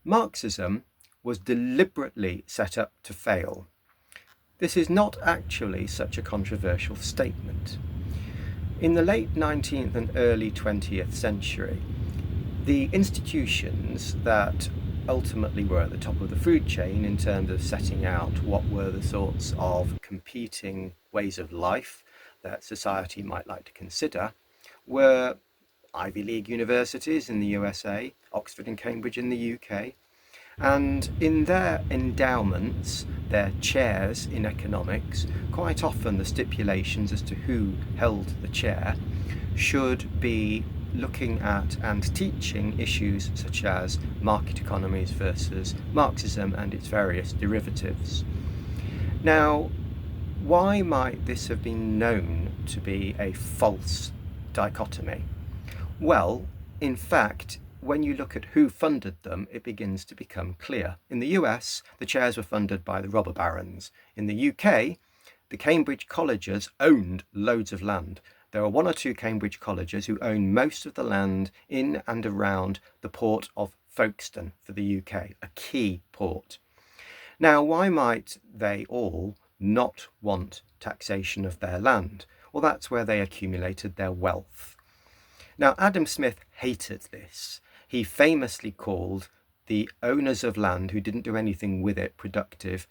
Marxism was deliberately set up to fail. This is not actually such a controversial statement. In the late 19th and early 20th century, the institutions that ultimately were at the top of the food chain in terms of setting out what were the sorts of competing ways of life that society might like to consider were Ivy League universities in the USA, Oxford and Cambridge in the UK, and in their endowments, their chairs in economics, quite often the stipulations as to who held the chair should be looking at and teaching issues such as market economies versus Marxism and its various derivatives. Now, why might this have been known to be a false dichotomy? Well, in fact, when you look at who funded them, it begins to become clear. In the US, the chairs were funded by the robberbarons. In the UK, the Cambridge colleges owned loads of land. There are one or two Cambridge colleges who own most of the land in and around the port of Folkestone for the UK, a key port. Now, why might they all not want taxation of their land? Well, that's where they accumulated their wealth. Now, Adam Smith hated this. He famously called the owners of land who didn't do anything with it productive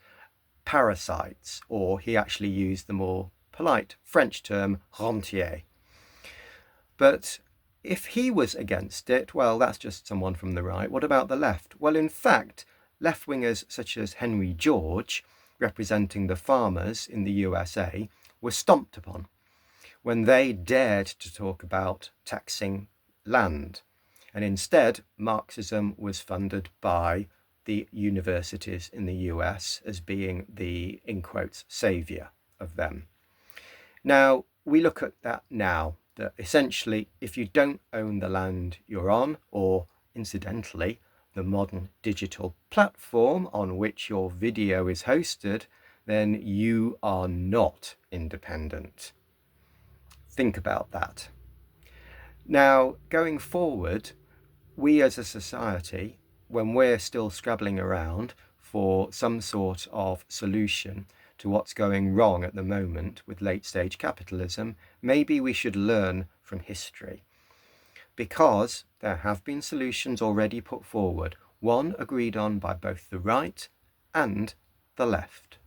parasites, or he actually used the more polite French term rentier. But if he was against it, well, that's just someone from the right. What about the left? Well, in fact, left-wingers such as Henry George, representing the farmers in the USA, were stomped upon when they dared to talk about taxing land. And instead, Marxism was funded by the universities in the US as being the, in quotes, saviour of them. Now, we look at that now, that essentially, if you don't own the land you're on, or incidentally, the modern digital platform on which your video is hosted, then you are not independent. Think about that. Now, going forward, we as a society, when we're still scrabbling around for some sort of solution to what's going wrong at the moment with late-stage capitalism, maybe we should learn from history. Because there have been solutions already put forward, one agreed on by both the right and the left.